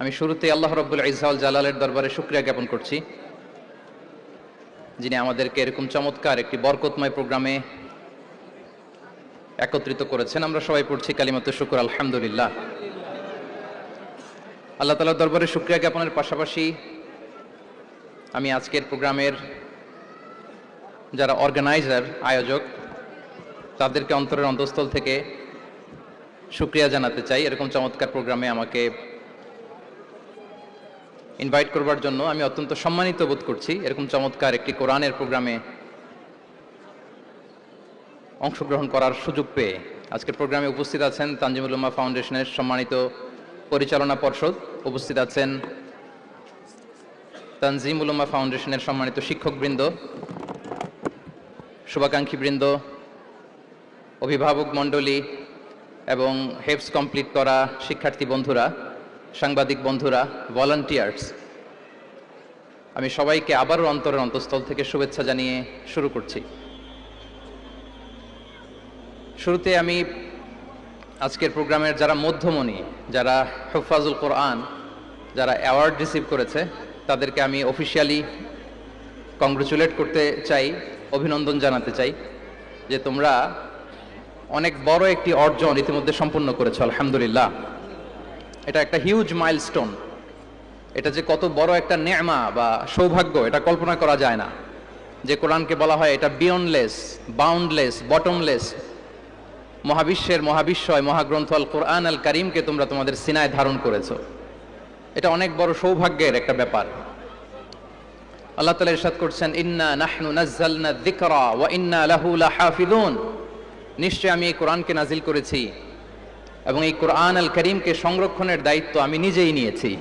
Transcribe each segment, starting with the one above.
আমি শুরুতে আল্লাহ রাব্বুল ইজ্জা ওয়াল জালালের দরবারে শুকরিয়া জ্ঞাপন করছি, যিনি আমাদেরকে এরকম চমৎকার একটি বরকতময় প্রোগ্রামে একত্রিত করেছেন। আমরা সবাই পড়ছি কালিমাতুশ শুকর আলহামদুলিল্লাহ। আল্লাহ তাআলার দরবারে শুকরিয়া জ্ঞাপনের পাশাপাশি আমি আজকের প্রোগ্রামের যারা অর্গানাইজার, আয়োজক, তাদেরকে অন্তরের অন্তঃস্থল থেকে শুকরিয়া জানাতে চাই। এরকম চমৎকার প্রোগ্রামে আমাকে ইনভাইট করবার জন্য আমি অত্যন্ত সম্মানিত বোধ করছি। এরকম চমৎকার একটি কোরআনের প্রোগ্রামে অংশগ্রহণ করার সুযোগ পেয়ে আজকের প্রোগ্রামে উপস্থিত আছেন তানজিমুল উম্মাহ ফাউন্ডেশনের সম্মানিত পরিচালনা পর্ষদ, উপস্থিত আছেন তানজিমুল উম্মাহ ফাউন্ডেশনের সম্মানিত শিক্ষকবৃন্দ, শুভাকাঙ্ক্ষীবৃন্দ, অভিভাবক মণ্ডলী এবং হেফজ কমপ্লিট করা শিক্ষার্থী বন্ধুরা, সাংবাদিক বন্ধুরা, ভলান্টিয়ার্স, আমি সবাইকে আবারও অন্তরের অন্তঃস্থল থেকে শুভেচ্ছা জানিয়ে শুরু করছি। শুরুতে আমি আজকের প্রোগ্রামের যারা মধ্যমণি, যারা হুফাজুল কোরআন, যারা অ্যাওয়ার্ড রিসিভ করেছে, তাদেরকে আমি অফিসিয়ালি কংগ্রেচুলেট করতে চাই, অভিনন্দন জানাতে চাই যে তোমরা অনেক বড় একটি অর্জন ইতিমধ্যে সম্পূর্ণ করেছো, আলহামদুলিল্লাহ। এটা একটা হিউজ মাইলস্টোন। এটা যে কত বড় একটা নেয়ামা বা সৌভাগ্য, এটা কল্পনা করা যায় না। যে কোরআনকে বলা হয় এটা বিয়ন্ডলেস, বাউন্ডলেস, বটমলেস, মহাবিশ্বের মহাবিশ্বয় মহাগ্রন্থ আল কোরআন আল কারিমকে তোমরা তোমাদের সিনায় ধারণ করেছো। এটা অনেক বড় সৌভাগ্যের একটা ব্যাপার। আল্লাহ তাআলা ইরশাদ করছেন, ইন্না নাহনু নাযালনা যিকরা ওয়া ইন্না লাহু লাহাফিযুন। নিশ্চয় আমি এই কোরআনকে নাজিল করেছি এবং এই কোরআন আল কারীমকে সংরক্ষণের দায়িত্ব আমি নিজেই নিয়েছি।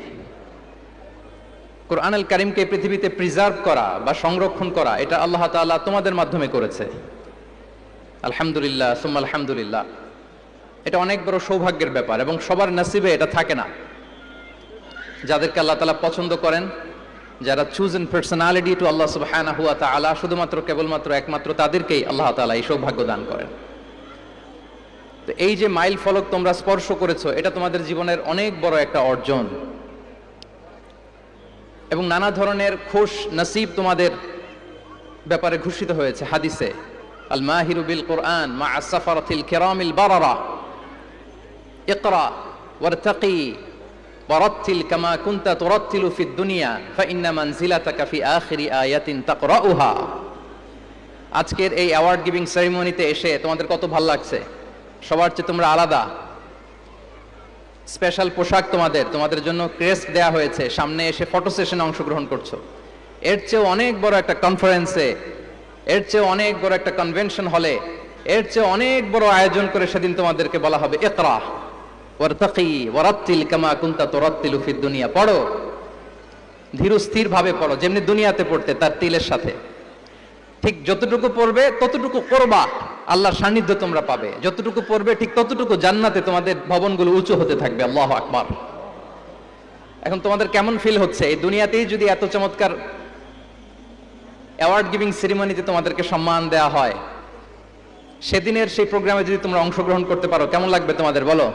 কোরআন আল কারীমকে পৃথিবীতে প্রিজার্ভ করা বা সংরক্ষণ করা এটা আল্লাহ তাআলা তোমাদের মাধ্যমে করেছে। আলহামদুলিল্লাহ, সুম্মা আলহামদুলিল্লাহ। এটা অনেক বড় সৌভাগ্যের ব্যাপার এবং সবার নসিবে এটা থাকে না। যাদেরকে আল্লাহ তাআলা পছন্দ করেন, যারা চুজেন পার্সোনালিটি টু আল্লাহ সুবহানাহু ওয়া তাআলা, শুধুমাত্র কেবলমাত্র একমাত্র তাদেরকেই আল্লাহ তাআলা এই সৌভাগ্য দান করেন। তো এই যে মাইল ফলক তোমরা স্পর্শ করেছো, এটা তোমাদের জীবনের অনেক বড় একটা অর্জন এবং নানা ধরনের খুশ নসিব তোমাদের ব্যাপারে ঘোষিত হয়েছে হাদিসে। আল মাহিরু বিল কোরআন মা সাফারাতিল কিরামিল বারারা, ইকরা ওয়ারতাকি ওয়ারাত্তিল কামা কুনতা তুরাত্তিলু ফিদ দুনিয়া ফাইন্না মানজিলাতাকা ফি আখিরি আয়াতিন তাকরাউহা। আজকের এই অ্যাওয়ার্ড গিভিং সেরেমনিতে এসে তোমাদের কত ভালো লাগছে। সবার চেয়ে তোমরা আলাদা, স্পেশাল পোশাক তোমাদের জন্য ক্রেস্ট দেয়া হয়েছে, সামনে এসে ফটো সেশনে অংশগ্রহণ করছো। এর চেয়ে অনেক বড় একটা কনফারেন্সে, এর চেয়ে অনেক বড় একটা কনভেনশন হলে, এর চেয়ে অনেক বড় আয়োজন করে সেদিন তোমাদেরকে বলা হবে ইকরা ওয়ারতাকি ওয়ারাত্তিল কামা কুনতা তুরাত্তিলু ফিদ দুনিয়া। পড়ো, ধীর স্থির ভাবে পড়ো, যেমনি দুনিয়াতে পড়তে তার তিলের সাথে। ঠিক যতটুকু পড়বে ততটুকু করবা, আল্লাহর সান্নিধ্য তোমরা পাবে। যতটুকু পড়বে ঠিক ততটুকু জান্নাতে তোমাদের ভবনগুলো উঁচু হতে থাকবে। আল্লাহু আকবার। এখন তোমাদের কেমন ফিল হচ্ছে? এই দুনিয়াতেই যদি এত চমৎকার অ্যাওয়ার্ড গিভিং সেরিমনিতে তোমাদেরকে সম্মান দেয়া হয়, সেদিনের সেই প্রোগ্রামে যদি তোমরা অংশগ্রহণ করতে পারো, কেমন লাগবে তোমাদের বলো?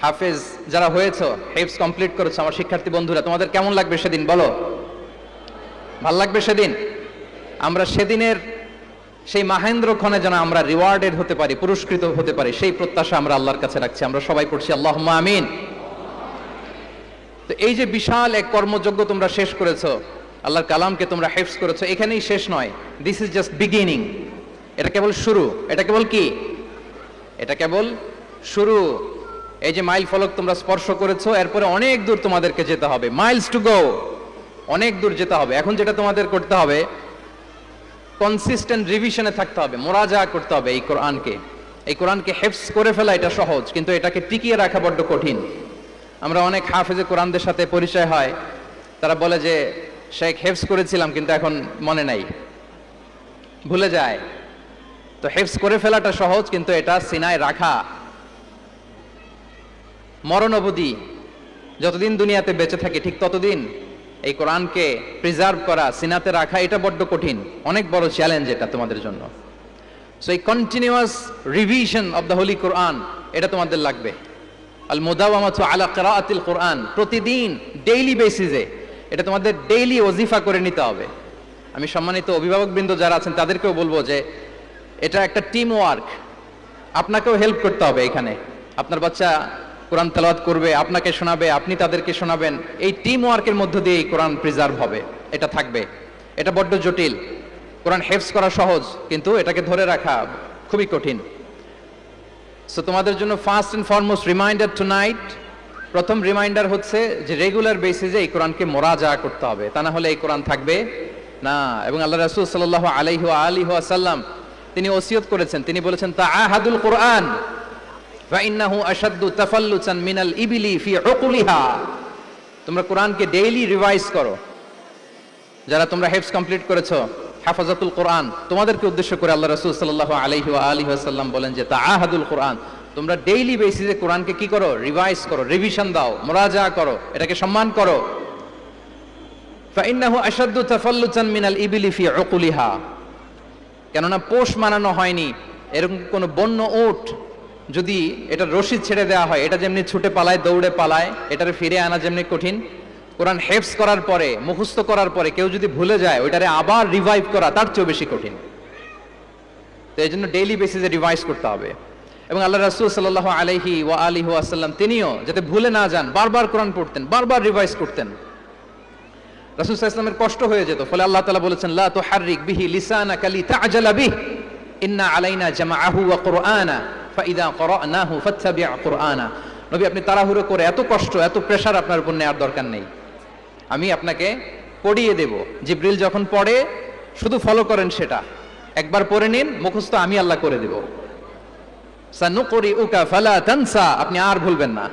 হাফেজ যারা হয়েছো, হেফজ কমপ্লিট করেছো, আমার শিক্ষার্থী বন্ধুরা, তোমাদের কেমন লাগবে সেদিন বলো? ভাল লাগবে সেদিন? আমরা সেদিনের সেই মাহেন্দ্র ক্ষণে যেন আমরা রিওয়ার্ডেড হতে পারি, পুরস্কৃত হতে পারি, সেই প্রত্যাশা আমরা আল্লাহর কাছে রাখছি। আমরা সবাই পড়ছি আল্লাহুম্মা আমিন। তো এই যে বিশাল এক কর্মযজ্ঞ তোমরা শেষ করেছো, আল্লাহর কালামকে তোমরা হেফজ করেছো, এখানেই শেষ নয়। This is just beginning. এটা কেবল শুরু। এটা কেবল কি? এটা কেবল শুরু। এই যে মাইল ফলক তোমরা স্পর্শ করেছো, এরপরে অনেক দূর তোমাদেরকে যেতে হবে। মাইলস টু গো, অনেক দূর যেতে হবে। এখন যেটা তোমাদের করতে হবে, কনসিস্টেন্ট রিভিশনে থাকতে হবে, মোরাজা করতে হবে এই কোরআনকে। এই কোরআনকে হেফজ করে ফেলা এটা সহজ, কিন্তু এটাকে টিকিয়ে রাখা বড্ড কঠিন। আমরা অনেক হাফেজে কোরআনদের সাথে পরিচয় হয়, তারা বলে যে শেখ হেফজ করেছিলাম কিন্তু এখন মনে নাই, ভুলে যায়। তো হেফজ করে ফেলাটা সহজ, কিন্তু এটা সিনায় রাখা মরণ অবধি, যতদিন দুনিয়াতে বেঁচে থাকি ঠিক ততদিন এই কোরআনকে প্রিজার্ভ করা, সিনাতে রাখা, এটা বড্ড কঠিন, অনেক বড় চ্যালেঞ্জ এটা তোমাদের জন্য। সো এই continuous revision of the holy Quran, এটা তোমাদের লাগবে। আল মুদাওয়ামাতু আলা কিরাআতিল কোরআন, প্রতিদিন ডেইলি বেসিসে এটা তোমাদের ডেইলি ওজিফা করে নিতে হবে। আমি সম্মানিত অভিভাবকবৃন্দ যারা আছেন তাদেরকেও বলবো যে এটা একটা টিম ওয়ার্ক, আপনাকেও হেল্প করতে হবে। এখানে আপনার বাচ্চা কোরআন তেলাওয়াত করবে, আপনাকে শোনাবে, আপনি তাদেরকে শোনাবেন। এই টিম ওয়ার্কের মধ্য দিয়ে এই কোরআন প্রিজার্ভ হবে, এটা থাকবে। এটা বড্ড জটিল। কোরআন হেফজ করা সহজ, কিন্তু এটাকে ধরে রাখা খুবই কঠিন। সো তোমাদের জন্য first and foremost reminder tonight, প্রথম রিমাইন্ডার হচ্ছে যে রেগুলার বেসিসে এই কোরআনকে মোরাজা করতে হবে, তা না হলে এই কোরআন থাকবে না। এবং আল্লাহ রাসূল সাল্লাল্লাহু আলাইহি ওয়া আলিহি ওয়াসাল্লাম তিনি ওসিয়ত করেছেন, তিনি বলেছেন তাআহাদুল কোরআন ফা ইন্নাহু আশাদ্দু তাফাল্লুসান মিনাল ইবিলি ফি উকুলিহা। তোমরা কোরআনকে ডেইলি রিভাইজ করো। যারা তোমরা হেফজ কমপ্লিট করেছো, হাফাজাতুল কোরআন, তোমাদেরকে উদ্দেশ্য করে আল্লাহ রাসূল সাল্লাল্লাহু আলাইহি ওয়া আলিহি ওয়াসাল্লাম বলেন যে তাআহাদুল কোরআন, তোমরা ডেইলি বেসিসে কোরআনকে কি করো? রিভাইজ করো, রিভিশন দাও, মুরাজা করো, এটাকে সম্মান করো। ফাইন্নাহু আশাদ্দু তাফাল্লুসান মিনাল ইবিলি ফি উকুলিহা, কেননা পোষ মানানো হয়নি এরকম কোন বন্য উট যদি এটা রশি ছেড়ে দেওয়া হয়, এটা যেমনি ছুটে পালায়, দৌড়ে পালায়, এটারে ফিরে আনা যেমনি কঠিন, কোরআন হেফজ করার পরে, মুখস্থ করার পরে কেউ যদি ভুলে যায় ওইটারে আবার রিভাইভ করা তার চেয়েও বেশি কঠিন। তো এই জন্য ডেইলি বেসিসে রিভাইজ করতে হবে। এবং আল্লাহ রাসূল সাল্লাল্লাহু আলাইহি ওয়া আলিহি ওয়াসাল্লাম তিনিও যাতে ভুলে না যান বারবার কোরআন পড়তেন, বারবার রিভাইজ করতেন। রাসূল সাল্লাল্লাহু আলাইহি ওয়াসাল্লামের কষ্ট হয়ে যেত, ফলে আল্লাহ তাআলা বলেছেন লা তুহাররিক বিহি লিসানাকা লিতা'জালা বিহি ইন্না আলাইনা জামাআহু ওয়া কুরআনা ফাইদা ক্বরানাহু ফাত্তাবি' কুরআনা। নবী, আপনি তাড়াহুড়ো করে এত কষ্ট, এত প্রেসার আপনার উপর নেওয়ার দরকার নেই, আমি আপনাকে পড়িয়ে দেব। জিবরিল যখন পড়ে শুধু ফলো করেন, সেটা একবার পড়ে নিন, মুখস্থ আমি আল্লাহ করে দেব। সানুকরিউকা ফালা তানসা, আপনি আর ভুলবেন না।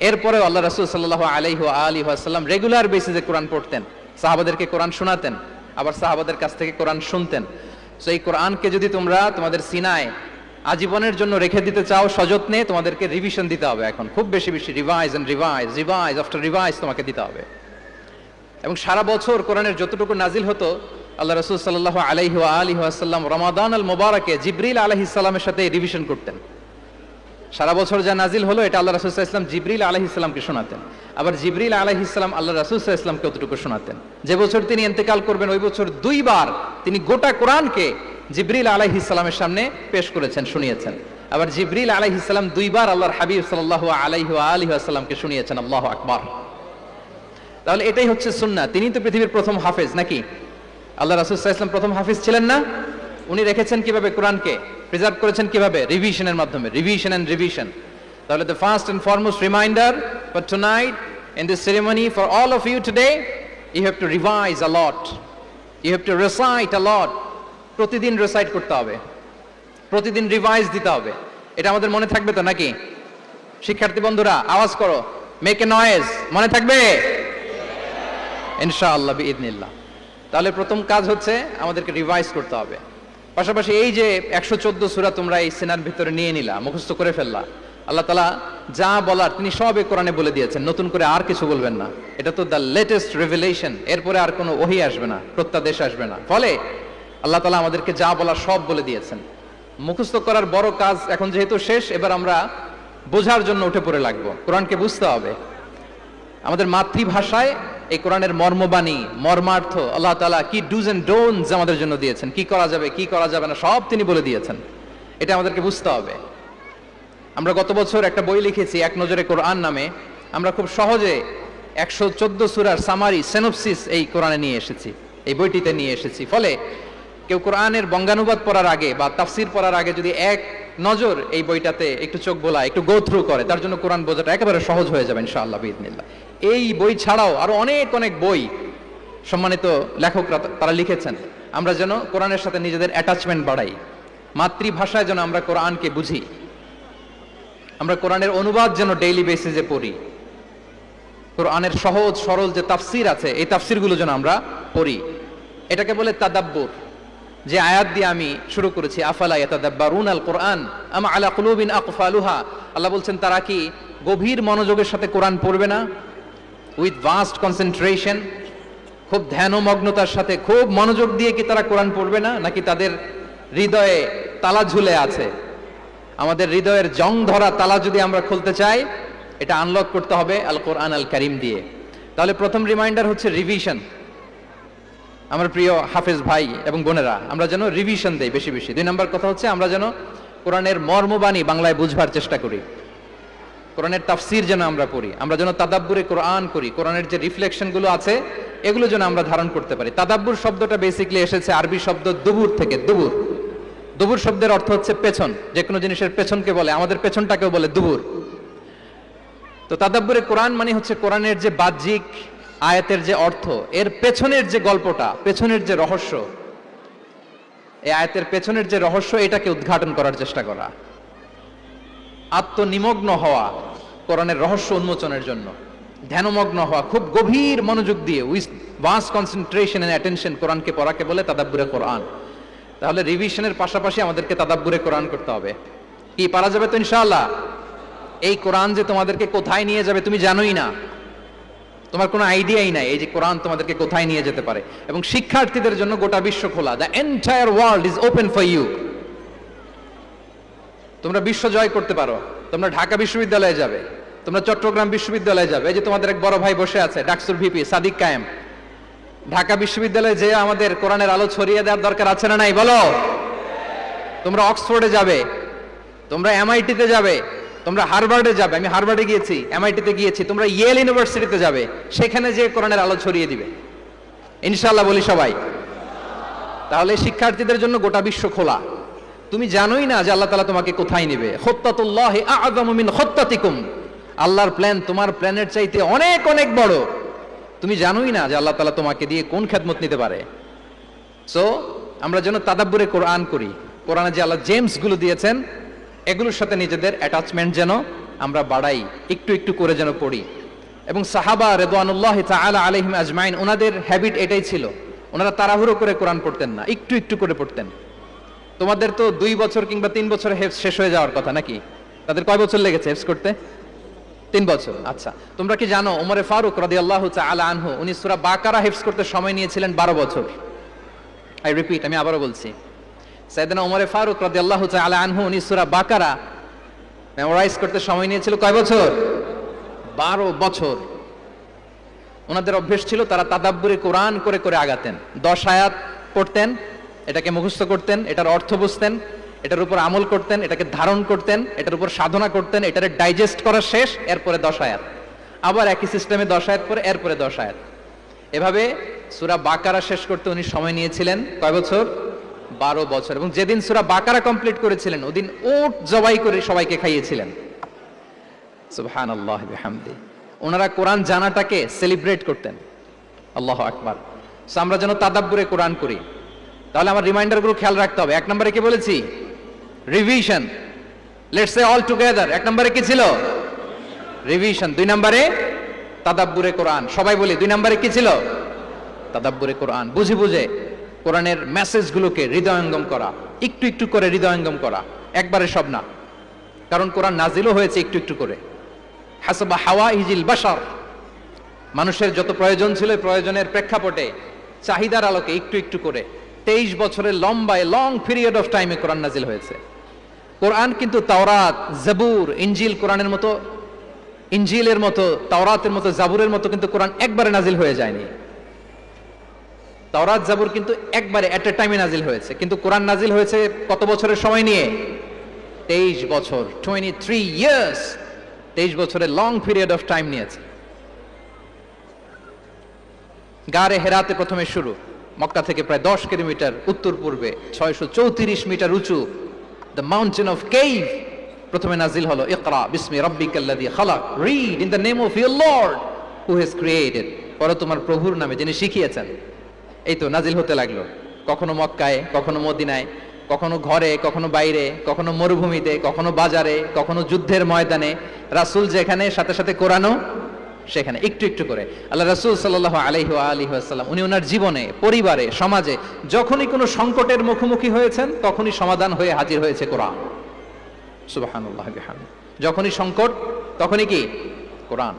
এরপরেও আল্লাহ রাসূল সাল্লাল্লাহু আলাইহি ওয়া আলিহি ওয়াসাল্লাম রেগুলার বেসিসে কোরআন পড়তেন, সাহাবাদেরকে কোরআন শোনাতেন, আবার সাহাবাদের কাছ থেকে কোরআন শুনতেন। সো এই কোরআনকে যদি তোমরা তোমাদের সিনায় আজীবনের জন্য রেখে দিতে চাও সযত্নে, তোমাদেরকে রিভিশন দিতে হবে। এখন খুব বেশি বেশি revise and revise, revise after revise তোমাকে দিতে হবে। এবং সারা বছর কোরআনের যতটুকু নাজিল হতো, আল্লাহ রাসূল সাল্লাল্লাহু আলাইহি ওয়া আলিহি ওয়াসাল্লাম রমাদান আল মুবারাকে জিবরিল আলাইহিস সালামের সাথে রিভিশন করতেন। সারা বছর যা নাজিল হলো এটা আল্লাহ রাসূল সাল্লাল্লাহু আলাইহি ওয়াসাল্লাম জিবরিল আলাইহিস সালামকে শোনাতেন, আবার জিবরিল আলাইহিস সালাম আল্লাহ রাসূল সাল্লাল্লাহু আলাইহি ওয়াসাল্লামকে অতটুকু শোনাতেন। যে বছর তিনি ইন্তেকাল করবেন ওই বছর দুইবার তিনি গোটা কোরআনকে জিবরিল আলাইহিস সালামের সামনে পেশ করেছেন, শুনিয়েছেন। আবার জিবরিল আলাইহিস সালাম দুইবার আল্লাহর হাবিব সাল্লাল্লাহু আলাইহি ওয়া আলিহি ওয়াসাল্লামকে শুনিয়েছেন। আল্লাহু আকবার। তাহলে এটাই হচ্ছে সুন্নাহ। তিনি তো পৃথিবীর প্রথম হাফেজ নাকি? আল্লাহ রাসূল সাল্লাল্লাহু আলাইহি ওয়াসাল্লাম প্রথম হাফেজ ছিলেন না? উনি রেখেছেন কিভাবে? কোরআনকে প্রিজার্ভ করেছেন কিভাবে? রিভিশনের মাধ্যমে, রিভিশন এন্ড রিভিশন। তাহলে the first and foremost reminder for tonight in this ceremony for all of you today, you have to revise a lot, you have to recite a lot. প্রতিদিন recite করতে হবে, প্রতিদিন revise দিতে হবে। এটা আমাদের মনে থাকবে তো নাকি? শিক্ষার্থী বন্ধুরা আওয়াজ করো, মেক এ নয়েজ, মনে থাকবে ইনশাআল্লাহ বিইذنিল্লাহ। তাহলে প্রথম কাজ হচ্ছে আমাদেরকে রিভাইজ করতে হবে। পাশাপাশি এই যে 114 সূরা তোমরা এই সিনার ভিতরে নিয়ে নিলা, মুখস্থ করে ফেললা, আল্লাহ তাআলা যা বলার তিনি সব এই কোরআনে বলে দিয়েছেন, নতুন করে আর কিছু বলবেন না। এটা তো দ্য লেটেস্ট রিভিলেশন, এরপরে আর কোনো ওহী আসবে না, প্রত্যাদেশ আসবে না। ফলে আল্লাহ তাআলা আমাদেরকে যা বলার সব বলে দিয়েছেন। মুখস্থ করার বড় কাজ এখন যেহেতু শেষ, এবার আমরা বোঝার জন্য উঠে পড়ে লাগবো। কোরআনকে বুঝতে হবে আমাদের মাতৃভাষায়। এই কোরআনের মর্মবাণী, মর্মার্থ, আল্লাহ তাআলা কি ডুজ এন্ড ডোন্টস আমাদের জন্য দিয়েছেন, কি করা যাবে কি করা যাবে না সব তিনি বলে দিয়েছেন। এটা আমাদেরকে বুঝতে হবে। আমরা গত বছর একটা বই লিখেছি এক নজরে কোরআন নামে। আমরা খুব সহজে 114 সূরার সামারি, সিনপসিস এই কোরআনে নিয়ে এসেছি, এই বইটিতে নিয়ে এসেছি। ফলে কেউ কোরআনের বঙ্গানুবাদ পড়ার আগে বা তাফসির পড়ার আগে যদি এক নজর এই বইটাতে একটু চোখ বোলায়, একটু গো থ্রু করে, তার জন্য কোরআন বোঝাটা একেবারে সহজ হয়ে যাবে ইনশাআল্লাহ বিইذনিল্লাহ। এই বই ছাড়াও আরো অনেক অনেক বই সম্মানিত লেখকরা তারা লিখেছেন। আমরা যেন কোরআনের সাথে নিজেদের অ্যাটাচমেন্ট বাড়াই, মাতৃভাষায় যেন আমরা কোরআনকে বুঝি, আমরা কোরআনের অনুবাদ যেন ডেইলি বেসিসে পড়ি, কোরআনের সহজ সরল যে তাফসির আছে এই তাফসিরগুলো যেন আমরা পড়ি। এটাকে বলে তাদাব্বুর। যে আয়াত দিয়ে আমি শুরু করেছি, আফালা ইয়াতাদাব্বারুনাল কোরআন আম আলা কুলুবিন আকফালুহা, আল্লাহ বলছেন তারা কি গভীর মনোযোগের সাথে কোরআন পড়বে না? উইথ ভাস্ট কনসেন্ট্রেশন, খুব ধ্যানমগ্নতার সাথে খুব মনোযোগ দিয়ে কি তারা কোরআন পড়বে না? নাকি তাদের হৃদয়ে তালা ঝুলে আছে? আমাদের হৃদয়ের জং ধরা তালা যদি আমরা খুলতে চাই এটা আনলক করতে হবে আল কোরআন আল কারিম দিয়ে। তাহলে প্রথম রিমাইন্ডার হচ্ছে রিভিশন। আমার প্রিয় হাফেজ ভাই এবং বোনেরা, আমরা যেন রিভিশন দেই বেশি বেশি। 2 নম্বর কথা হচ্ছে আমরা যেন কোরআনের মর্মবাণী বাংলায় বুঝবার চেষ্টা করি, কোরআনের তাফসির যেন আমরা পড়ি, আমরা যেন তাদাব্বুরে কোরআন করি, কোরআনের যে রিফ্লেকশনগুলো আছে এগুলো যেন আমরা ধারণ করতে পারি। তাদাব্বুর শব্দটা বেসিক্যালি এসেছে আরবি শব্দ দুবুর থেকে। দুবুর, দুবুর শব্দের অর্থ হচ্ছে পেছন, যে কোনো জিনিসের পেছনকে বলে, আমাদের পেছনটাকেও বলে দুবুর। তো তাদাব্বুরে কোরআন মানে হচ্ছে কোরআনের যে বাহ্যিক আয়াতের যে অর্থ, এর পেছনের যে গল্পটা, পেছনের যে রহস্য, এই আয়াতের পেছনের যে রহস্য, এটাকে উদ্ঘাটন করার চেষ্টা করা, আত্মনিমগ্ন হওয়া কোরআনের রহস্য উন্মোচনের জন্য, ধ্যানমগ্ন হওয়া, খুব গভীর মনোযোগ দিয়ে with vast concentration and attention কোরআনকে পড়াকে বলে তাদাব্বুরে কোরআন। তাহলে রিভিশনের পাশাপাশি আমাদেরকে তাদাব্বুরে কোরআন করতে হবে। কি পারা যাবে তো ইনশাআল্লাহ? এই কোরআন যে তোমাদেরকে কোথায় নিয়ে যাবে তুমি জানোই না, তোমার কোনো আইডিয়াই নাই এই যে কোরআন তোমাদেরকে কোথায় নিয়ে যেতে পারে। এবং শিক্ষার্থীদের জন্য গোটা বিশ্ব খোলা, the entire world is open for you. তোমরা বিশ্ব জয় করতে পারো, তোমরা ঢাকা বিশ্ববিদ্যালয়ে যাবে, তোমরা চট্টগ্রাম বিশ্ববিদ্যালয়ে যাবে। এই যে তোমাদের এক বড় ভাই বসে আছে ডাকসুর ভিপি সাদিক কায়েম, ঢাকা বিশ্ববিদ্যালয়ে যে আমাদের কোরআনের আলো ছড়িয়ে দেওয়ার দরকার আছে না নাই বলো? তোমরা অক্সফোর্ডে যাবে, তোমরা এমআইটিতে যাবে, তোমরা হার্ভার্ডে যাবে, আমি হার্ভার্ডে গিয়েছি, এমআইটিতে গিয়েছি, তোমরা ইয়েল ইউনিভার্সিটিতে যাবে, সেখানে যে কোরআনের আলো ছড়িয়ে দিবে ইনশাআল্লাহ বলি সবাই। তাহলে শিক্ষার্থীদের জন্য গোটা বিশ্ব খোলা। তুমি জানোই না যে আল্লাহ তাআলা তোমাকে কোথায় নেবে। খুত্তাতুল্লাহি আ'যামু মিন খুত্তাতিকুম, আল্লাহর প্ল্যান তোমার প্ল্যানের চাইতে অনেক অনেক বড়। তুমি জানোই না যে আল্লাহ তাআলা তোমাকে দিয়ে কোন খেদমত নিতে পারে। সো আমরা যেন তাদাব্বুরে কোরআন করি, কোরআনে যে আল্লাহ জেমস গুলো দিয়েছেন এগুলোর সাথে নিজেদের অ্যাটাচমেন্ট যেন আমরা বাড়াই, একটু একটু করে যেন পড়ি। এবং সাহাবা রিদওয়ানুল্লাহি তাআলা আলাইহিম আজমাইন, ওনাদের হ্যাবিট এটাই ছিল, ওনারা তাড়াহুড়ো করে কোরআন পড়তেন না, একটু একটু করে পড়তেন। তোমাদের তো 2 বছর কিংবা 3 বছরে হেফজ শেষ হয়ে যাওয়ার কথা নাকি? তাদের কয় বছর লেগেছে হেফজ করতে? 3 বছর। আচ্ছা, তোমরা কি জানো ওমরে ফারুক রাদিয়াল্লাহু তাআলা আনহু উনি সূরা বাকারা হেফজ করতে সময় নিয়েছিলেন 12 বছর। আই রিপিট, আমি আবারও বলছি, সাইয়েদনা ওমরে ফারুক রাদিয়াল্লাহু তাআলা আনহু উনি সূরা বাকারা মেমোরাইজ করতে সময় নিয়েছিল কয় বছর? 12 বছর। ওনাদের অভ্যেস ছিল তারা তাদাব্বুরে কোরআন করে করে আগাতেন। 10 আয়াত পড়তেন, এটাকে মুখস্থ করতেন, এটার অর্থ বুঝতেন, এটার উপর আমল করতেন, এটাকে ধারণ করতেন, এটার উপর সাধনা করতেন, এটারে ডাইজেস্ট করা শেষ, এরপরে 10 আয়াত, আবার একই সিস্টেমে 10 আয়াত পরে এরপরে 10 আয়াত। এভাবে সূরা বাকারা শেষ করতে উনি সময় নিয়েছিলেন কয় বছর? 12 বছর। এবং যেদিন সূরা বাকারা কমপ্লিট করেছিলেন ওদিন উট জবাই করে সবাইকে খাইয়েছিলেন। সুবহানাল্লাহি বিহামদি। ওনারা কোরআন জানাটাকে সেলিব্রেট করতেন। আল্লাহু আকবার। সো আমরা যেন তাদাব্বুরে কোরআন করি। তাহলে আমার রিমাইন্ডারগুলো খেয়াল রাখতে হবে। 1 নম্বরে কি বলেছি? Revision. Let's say all together. 1 নম্বরে কি ছিল? রিভিশন। 2 নম্বরে তাদাব্বুরে কোরআন। সবাই বলি 2 নম্বরে কি ছিল? তাদাব্বুরে কোরআন। বুঝে বুঝে কোরআনের মেসেজগুলোকে হৃদয়ঙ্গম করা, একটু একটু করে হৃদয়ঙ্গম করা, একবারে সব না। কারণ কোরআন নাজিলও হয়েছে একটু একটু করে। হাসাবা হাওয়াইজিল বাশার, মানুষের যত প্রয়োজন ছিল প্রয়োজনের প্রেক্ষাপটে চাহিদার আলোকে একটু একটু করে 23 বছরের লম্বায় লং পিরিয়ড অফ টাইমে কোরআন নাজিল হয়েছে। কোরআন কিন্তু তাওরাত, জাবুর, ইনজিল কোরআনের মতো, ইনজিলের মতো, তাওরাতের মতো, জাবুরের মতো কিন্তু কোরআন একবারে নাজিল হয়ে যায়নি। তাওরাত জাবুর কিন্তু একবারে এট এ টাইমে নাজিল হয়েছে, কিন্তু কোরআন নাজিল হয়েছে কত বছরের সময় নিয়ে? 23 বছর, 23 ইয়ার্স। 23 বছরের লং পিরিয়ড অফ টাইম নিয়েছে। গারে হেরাতে প্রথমে শুরু, মক্কা থেকে প্রায় 10 কিলোমিটার উত্তর পূর্বে 634 মিটার উঁচু দ্য মাউন্টেন অফ কেভ প্রথমে নাজিল হলো ইকরা বিসমি রাব্বিকাল্লাযী খালাক, read in the name of your lord who has created, পড়ো তোমার প্রভুর নামে যিনি শিখিয়েছেন। এই তো নাজিল হতে লাগলো, কখনো মক্কায়, কখনো মদিনায়, কখনো ঘরে, কখনো বাইরে, কখনো মরুভূমিতে, কখনো বাজারে, কখনো যুদ্ধের ময়দানে। রাসূল যেখানে সাথে সাথে কোরআনও সেখানে, একটু একটু করে। আল্লাহ রাসূল সাল্লাল্লাহু আলাইহি ওয়া আলিহি ওয়াসাল্লাম উনি ওনার জীবনে, পরিবারে, সমাজে যখনই কোনো সংকটের মুখোমুখি হয়েছেন তখনই সমাধান হয়ে হাজির হয়েছে কোরআন। সুবহানাল্লাহি বিহামদিহি। যখনই সংকট তখনই কি? কোরআন।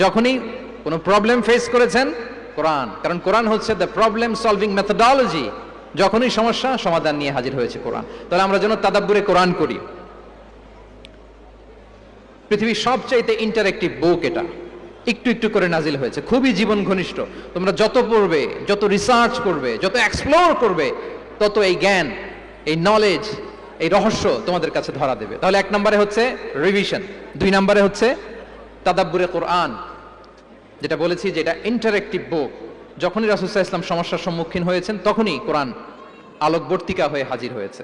যখনই কোনো প্রবলেম ফেস করেছেন কোরআন, কারণ কোরআন হচ্ছে দ্য প্রবলেম সলভিং মেথোডোলজি। যখনই সমস্যা সমাধান নিয়ে হাজির হয়েছে কোরআন। তাহলে আমরা যেন তাদাব্বুরে কোরআন করি। পৃথিবীর সবচাইতে ইন্টারেক্টিভ বুক এটা, একটু একটু করে নাজিল হয়েছে, খুবই জীবন ঘনিষ্ঠ। তোমরা যত পড়বে, যত রিসার্চ করবে, যত এক্সপ্লোর করবে, তত এই জ্ঞান, এই নলেজ, এই রহস্য তোমাদের কাছে ধরা দেবে। তাহলে 1 নম্বরে হচ্ছে রিভিশন, 2 নম্বরে হচ্ছে তাদাব্বুরে কোরআন, যেটা বলেছি যে এটা ইন্টারেক্টিভ বুক। যখনই রাসূল সাল্লাল্লাহু আলাইহি ওয়াসাল্লাম সমস্যার সম্মুখীন হয়েছেন, তখনই কোরআন আলোকবর্তিকা হয়ে হাজির হয়েছে।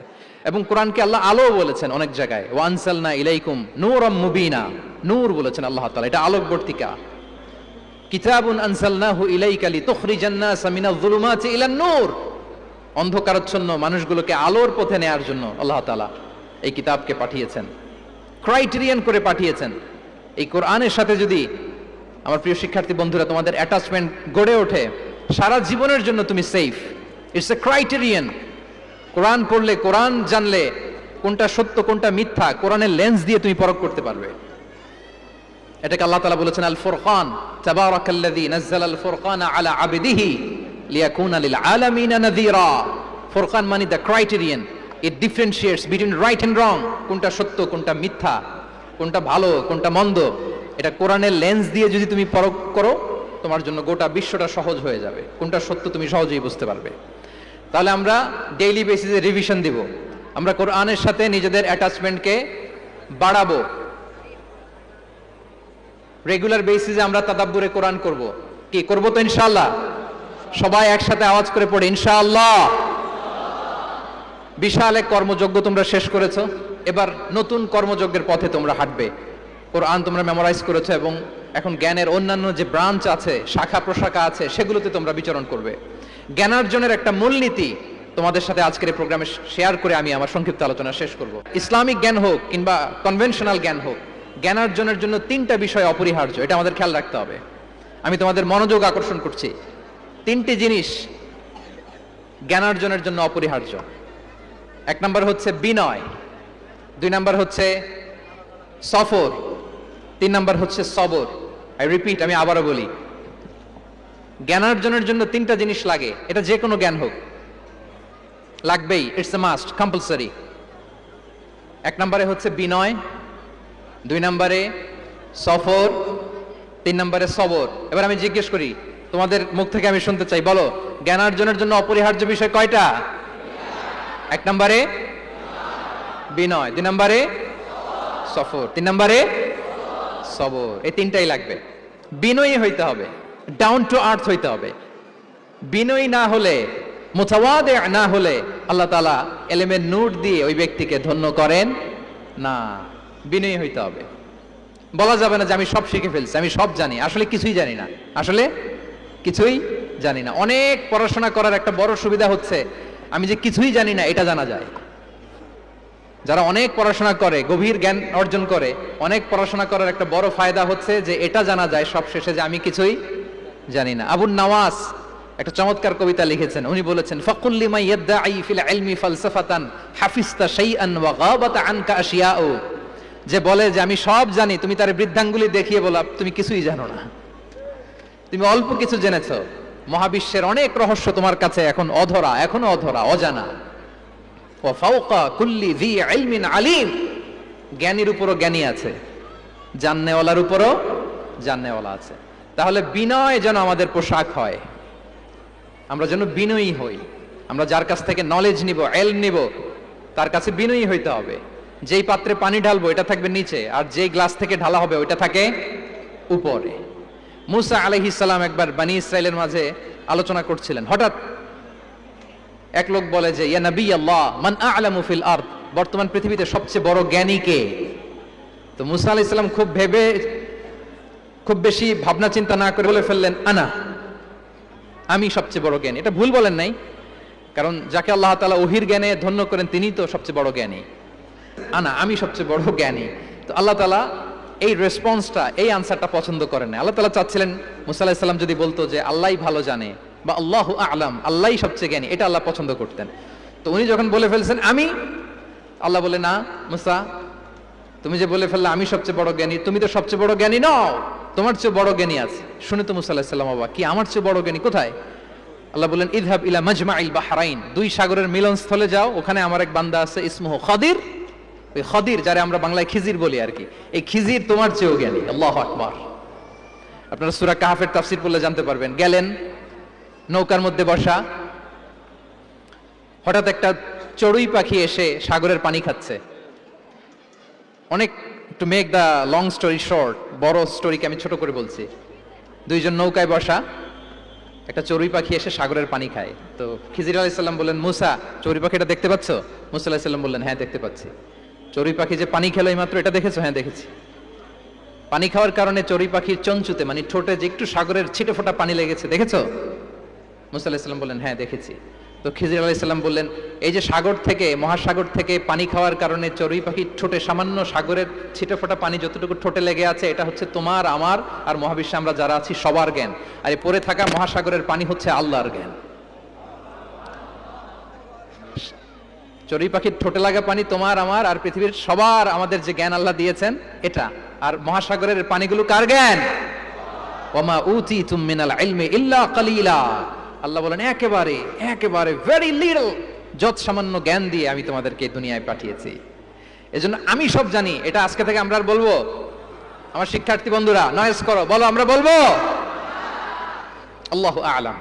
এবং কোরআনকে আল্লাহ আলো বলেছেন অনেক জায়গায়, ওয়ানসালনা ইলাইকুম নূরাম মুবিনা, নূর বলেছেন আল্লাহ তাআলা, এটা আলোকবর্তিকা। কিতাবুন আনসালনাহু ইলাইকা লিতুখরিজান নাসা মিনাজ যুলুমাতি ইলান নূর, অন্ধকারাচ্ছন্ন মানুষগুলোকে আলোর পথে নেয়ার জন্য আল্লাহ তাআলা এই কিতাবকে পাঠিয়েছেন, ক্রাইটেরিয়ান করে পাঠিয়েছেন। এই কোরআনের সাথে যদি আমার প্রিয় শিক্ষার্থী বন্ধুরা তোমাদের অ্যাটাচমেন্ট গড়ে ওঠে, সারা জীবনের জন্য তুমি সেফ। It's a criterion. কোরআন পড়লে, কোরআন জানলে কোনটা সত্য কোনটা মিথ্যা কোরআনের লেন্স দিয়ে তুমি পরখ করতে পারবে। এটাকে আল্লাহ তাআলা বলেছেন আল ফুরকান, তাবারাকাল্লাযী নাযালাল ফুরকানা আলা আবদিহি লিয়াকুনা লিল আলামিনা নাযীরা। ফুরকান মানে the criterion, it differentiates between right and wrong, কোনটা সত্য কোনটা মিথ্যা, কোনটা ভালো কোনটা মন্দ। এটা কোরআনের লেন্স দিয়ে যদি তুমি পরখ করো, তোমার জন্য গোটা বিশ্বটা সহজ হয়ে যাবে, কোনটা সত্য তুমি সহজেই বুঝতে পারবে। তাহলে আমরা ডেইলি বেসিসে রিভিশন দিব, আমরা কোরআনের সাথে নিজেদের অ্যাটাচমেন্টকে বাড়াবো। রেগুলার বেসিসে আমরা তাদাব্বুরে কোরআন করব। কি করব তো ইনশাআল্লাহ? সবাই একসাথে আওয়াজ করে পড়ে ইনশাআল্লাহ। বিশাল এক কর্মযজ্ঞ তোমরা শেষ করেছো, এবার নতুন কর্মযজ্ঞের পথে তোমরা হাঁটবে। কোরআন তোমরা মেমোরাইজ করেছো এবং এখন জ্ঞানের অন্যান্য যে ব্রাঞ্চ আছে, শাখা প্রশাখা আছে, সেগুলোতে তোমরা বিচরণ করবে। জ্ঞানার্জনের একটা মূলনীতি তোমাদের সাথে আজকের এই প্রোগ্রামে শেয়ার করে আমি আমার সংক্ষিপ্ত আলোচনা শেষ করব। ইসলামিক জ্ঞান হোক কিংবা কনভেনশনাল জ্ঞান হোক, জ্ঞানার্জনের জন্য 3টা বিষয় অপরিহার্য, এটা আমাদের খেয়াল রাখতে হবে। আমি তোমাদের মনোযোগ আকর্ষণ করছি। 3টি জিনিস জ্ঞানার্জনের জন্য অপরিহার্য। 1 নম্বর হচ্ছে বিনয়, 2 নম্বর হচ্ছে সফর, 3 নম্বর হচ্ছে সবর। আই রিপিট, আমি আবারও বলি, জ্ঞানার্জনের জন্য 3টা জিনিস লাগে, এটা যে কোনো জ্ঞান হোক, লাগবেই, ইটস এ মাস্ট, কম্পালসারি। 1 নম্বরে হচ্ছে বিনয়, 2 নম্বরে সফর, 3 নম্বরে সবর। এবার আমি জিজ্ঞেস করি, তোমাদের মুখ থেকে আমি শুনতে চাই, বলো জ্ঞানার্জনের জন্য অপরিহার্য বিষয় কয়টা? 1 নম্বরে বিনয়, 2 নম্বরে সফর, 3 নম্বরে সবর। এই 3টাই লাগবে। বিনয়ী হইতে হবে, ডাউন টু আর্থ হইতে হবে। বিনয়ী না হলে, মুতাওয়াদি না হলে আল্লাহ তাআলা এলেমের নূর দিয়ে ওই ব্যক্তিকে ধন্য করেন না। বিনয়ী হইতে হবে। বলা যাবে না যে আমি সব শিখে ফেলছি, আমি সব জানি, আসলে কিছুই জানি না, আসলে কিছুই জানি না। অনেক পড়াশোনা করার একটা বড় সুবিধা হচ্ছে আমি যে কিছুই জানি না এটা জানা যায়। যারা অনেক পড়াশোনা করে, গভীর জ্ঞান অর্জন করে, অনেক পড়াশোনা করার একটা বড় ফায়দা হচ্ছে যে এটা জানা যায় সব শেষে যে আমি কিছুই জানি না। আবুন নওয়াস একটা চমৎকার কবিতা লিখেছেন, উনি বলেছেন ফাকুল লিমা ইয়াদঈ ফিল ইলমি ফালসাফাতান হাফিজতা শাইআন ওয়া গাবাত আনকা আশিয়াউ। যে বলে যে আমি সব জানি, তুমি তার বৃদ্ধাঙ্গুলি দেখিয়ে বলা তুমি কিছুই জানো না, তুমি অল্প কিছু জেনেছো। মহাবিশ্বের অনেক রহস্য তোমার কাছে এখন অধরা, এখনো অধরা, অজানা। ওয়া ফাওকা কুল্লি যী ইলমিন আলিম, জ্ঞানীর উপরও জ্ঞানী আছে, জাননেওয়ালার উপরও জাননেওয়ালা আছে। তাহলে বিনয় যেন আমাদের পোশাক হয়, আমরা যেন বিনয়ী হই। আমরা যার কাছ থেকে নলেজ নিব, ইলম নিব, তার কাছে বিনয়ী হইতে হবে। যেই পাত্রে পানি ঢালবো এটা থাকবে নিচে, আর যেই গ্লাস থেকে ঢালা হবে ওইটা থাকে উপরে। মুসা আলাইহিস সালাম একবার বনি ইসরাইলের মাঝে আলোচনা করছিলেন, হঠাৎ এক লোক বলে যে ইয়া নবী আল্লাহ মান আ'লামু ফিল আরদ, বর্তমান পৃথিবীতে সবচেয়ে বড় জ্ঞানী কে? তো মুসা আলাইহিস সালাম খুব বেশি ভাবনা চিন্তা না করে বলে ফেললেন আনা, আমি সবচেয়ে বড় জ্ঞানী। এটা ভুল বলেন নাই, কারণ যাকে আল্লাহ তাআলা ওহীর জ্ঞানে ধন্য করেন তিনিই তো সবচেয়ে বড় জ্ঞানী। আনা, আমি সবচেয়ে বড় জ্ঞানী। তো আল্লাহ তাআলা এই রেসপন্সটা, এই আনসারটা পছন্দ করেন না। আল্লাহ তাআলা চাচ্ছিলেন মুসা আলাইহিস সালাম যদি বলতো যে আল্লাহই ভালো জানে বা আল্লাহু আ'লাম, আল্লাহই সবচেয়ে জ্ঞানী, এটা আল্লাহ পছন্দ করতেন। তো উনি যখন বলে ফেলছেন আমি, আল্লাহ বলে না মুসা, তুমি যে বলে ফেললে আমি সবচেয়ে বড় জ্ঞানী, তুমি তো সবচেয়ে বড় জ্ঞানী নও, তোমার চেয়ে বড় জ্ঞানী আছে। শুনে তো মুসা আলাইহিস সালাম অবাক, কি আমার চেয়ে বড় জ্ঞানী কোথায়? আল্লাহ বললেন ইযহাব ইলা মাজমাইল বাহরাইন, দুই সাগরের মিলনস্থলে যাও, ওখানে আমার এক বান্দা আছে ইসমুহু খাদির ওই খদির, যারা আমরা বাংলায় খিজির বলি আর কি, এই খিজির তোমার চেয়েও জ্ঞানী। আল্লাহু আকবার। আপনারা সূরা কাহফের তাফসীর পড়লে জানতে পারবেন। গেলেন, নৌকার মধ্যে বসা, হঠাৎ একটা চড়ুই পাখি এসে সাগরের পানি খাচ্ছে। অনেক, to make the long story short, বড় স্টোরিকে আমি ছোট করে বলছি। দুইজন নৌকায় বসা, একটা চড়ুই পাখি এসে সাগরের পানি খায়। তো খিজির আলাইহিস সালাম বললেন, মুসা, চড়ুই পাখিটা দেখতে পাচ্ছ? মুসা আলাইহিস সালাম বললেন, হ্যাঁ দেখতে পাচ্ছি। চড়ুই পাখি যে পানি খেলো এইমাত্র, এটা দেখেছো? হ্যাঁ দেখেছি। পানি খাওয়ার কারণে চড়ুই পাখির চঞ্চুতে, মানে ঠোঁটে যে একটু সাগরের ছিটে ফোটা পানি লেগেছে, দেখেছো? মুসা আলাইহিস সালাম বললেন, হ্যাঁ দেখেছি। তো খিজির আলাইহিস সালাম বললেন, এই যে সাগর থেকে, মহাসাগর থেকে পানি খাওয়ার কারণে চড়ুই পাখির ঠোঁটে সামান্য সাগরের ছিটে ফোটা পানি যতটুকু ঠোঁটে লেগে আছে, এটা হচ্ছে তোমার, আমার আর মহাবিশ্বে আমরা যারা আছি সবার জ্ঞান। আর এই পড়ে থাকা মহাসাগরের পানি হচ্ছে আল্লাহর জ্ঞান। চড়ুই পাখির ঠোঁটে লাগা পানি তোমার, আমার আর পৃথিবীর সবার, আমাদের যে জ্ঞান আল্লাহ দিয়েছেন এটা। আর মহাসাগরের পানিগুলো কার জ্ঞান? ওমা উতিতুম মিনাল ইলমি ইল্লা কালিলা। আল্লাহ বলেন, একেবারে একেবারে ভেরি লিটল, যত সামান্য জ্ঞান দিয়ে আমি তোমাদেরকে দুনিয়ায় পাঠিয়েছি। এজন্য আমি সব জানি, এটা আজকে থেকে আমরা আর বলবো? আমার শিক্ষার্থী বন্ধুরা নয়েজ করো, বলো আমরা বলবো। আল্লাহু আ'লাম।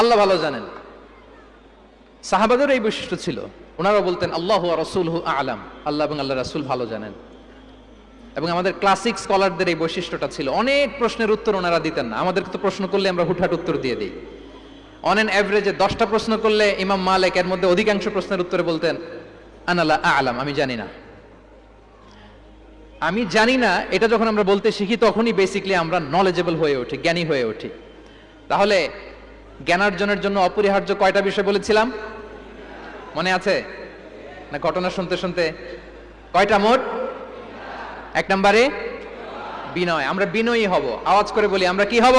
আল্লাহ ভালো জানেন। সাহাবাদের এই বৈশিষ্ট্য ছিল, ওনারা বলতেন আল্লাহু ওয়া রাসূলুহু আ'লাম, আল্লাহ এবং আল্লাহর রাসূল ভালো জানেন। এবং আমাদের ক্লাসিক স্কলারদের এই বৈশিষ্ট্যটা ছিল, অনেক প্রশ্নের উত্তর ওনারা দিতেন না। আমাদেরকে তো প্রশ্ন করলে আমরা হুটহাট উত্তর দিয়ে দিই। অন এন অ্যাভারেজে 10টা প্রশ্ন করলে ইমাম মালিক এর মধ্যে অধিকাংশ প্রশ্নের উত্তরে বলতেন আনা লা আ'লাম, আমি জানি না। আমি জানি না এটা যখন আমরা বলতে শিখি, তখনই বেসিক্যালি আমরা নলেজেবল হয়ে উঠি, জ্ঞানী হয়ে উঠি। তাহলে জ্ঞানার্জনের জন্য অপরিহার্য কয়টা বিষয় বলেছিলাম, মনে আছে না? ঘটনা শুনতে শুনতে কয়টা মোট? 1 নম্বরে বিনয়। আমরা বিনয়ী হব। আওয়াজ করে বলি, আমরা কি হব?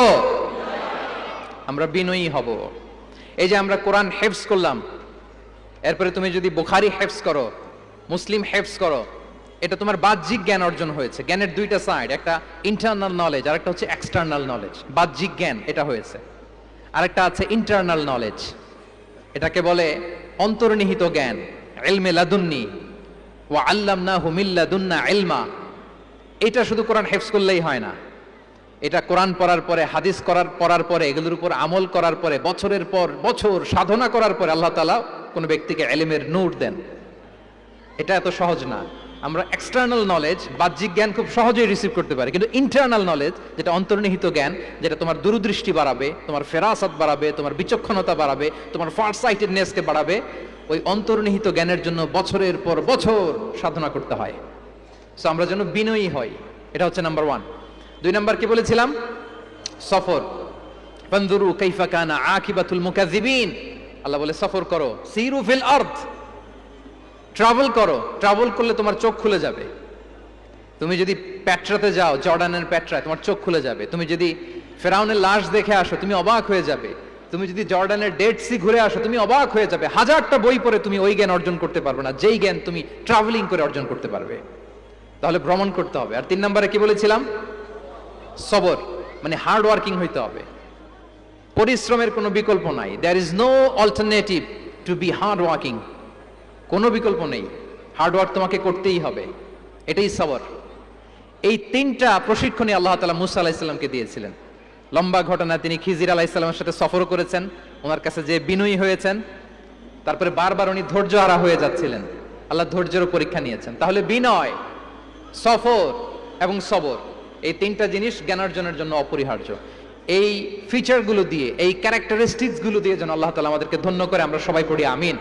আমরা বিনয়ী হব। এই যে আমরা কোরআন হেফজ করলাম, এরপরে তুমি যদি বুখারী হেফজ করো, মুসলিম হেফজ করো, এটা তোমার বাহ্যিক জ্ঞান অর্জন হয়েছে। জ্ঞানের দুইটা সাইড, একটা ইন্টারনাল নলেজ আর একটা হচ্ছে এক্সটার্নাল নলেজ। বাহ্যিক জ্ঞান এটা হয়েছে, আরেকটা আছে ইন্টারনাল নলেজ, এটাকে বলে অন্তর্নিহিত জ্ঞান। ইলমে লাদুন্নি ওয়া আল্লামনাহু মিন লাদুন্না ইলমা। এটা শুধু কোরআন হেফজ করলেই হয় না, এটা কোরআন পড়ার পরে, হাদিস পড়ার পরে, এগুলোর উপর আমল করার পরে, বছরের পর বছর সাধনা করার পরে আল্লাহ তাআলা কোনো ব্যক্তিকে ইলমের নূর দেন। এটা এত সহজ না। আমরা এক্সটার্নাল নলেজ, বাহ্যিক জ্ঞান খুব সহজেই রিসিভ করতে পারি, কিন্তু ইন্টারনাল নলেজ, যেটা অন্তর্নিহিত জ্ঞান, যেটা তোমার দূরদৃষ্টি বাড়াবে, তোমার ফেরাসাত বাড়াবে, তোমার বিচক্ষণতা বাড়াবে, তোমার ফার সাইটেডনেসকে বাড়াবে, ওই অন্তর্নিহিত জ্ঞানের জন্য বছরের পর বছর সাধনা করতে হয়। সো আমরা যেন বিনয়ী হই, এটা হচ্ছে নাম্বার 1। 2 নাম্বার কি বলেছিলাম? সফর। ফানজুরু কাইফা কানা আকিবাতুল মুকাজ্জিবিন। আল্লাহ বলে সফর করো, সিরু ফিল আরদ, ট্রাভেল করো। ট্রাভেল করলে তোমার চোখ খুলে যাবে। তুমি যদি পেট্রাতে যাও, জর্ডানের পেট্রায়, তোমার চোখ খুলে যাবে। তুমি যদি ফেরাউনের লাশ দেখে আসো, তুমি অবাক হয়ে যাবে। তুমি যদি জর্ডানের ডেড সি ঘুরে আসো, তুমি অবাক হয়ে যাবে। 1000টা বই পড়ে তুমি ওই জ্ঞান অর্জন করতে পারবে না, যেই জ্ঞান তুমি ট্রাভেলিং করে অর্জন করতে পারবে। তাহলে ভ্রমণ করতে হবে। আর 3 নম্বরে কি বলেছিলাম? সবর, মানে হার্ড ওয়ার্কিং হইতে হবে। পরিশ্রমের কোনো বিকল্প নাই। There is no alternative to be hard working. কোনো বিকল্প নেই, হার্ড ওয়ার্ক তোমাকে করতেই হবে। এটাই সবর। এই 3টা প্রশিক্ষণই আল্লাহ তাআলা মুসা আলাইহিস সালামকে দিয়েছিলেন। লম্বা ঘটনা, তিনি খিজির আলাইহিস সালামের সাথে সফর করেছেন, ওনার কাছে যে বিনয়ী হয়েছেন, তারপরে বারবার উনি ধৈর্যহারা হয়ে যাচ্ছিলেন, আল্লাহ ধৈর্যেরও পরীক্ষা নিয়েছেন। তাহলে বিনয়, সফর এবং সবর, এই 3টা জিনিস জ্ঞানার্জনের জন্য অপরিহার্য। এই ফিচারগুলো দিয়ে, এই ক্যারেক্টারিস্টিক্স গুলো দিয়ে যেন আল্লাহ তাআলা আমাদেরকে ধন্য করে। আমরা সবাই পড়ি আমিন।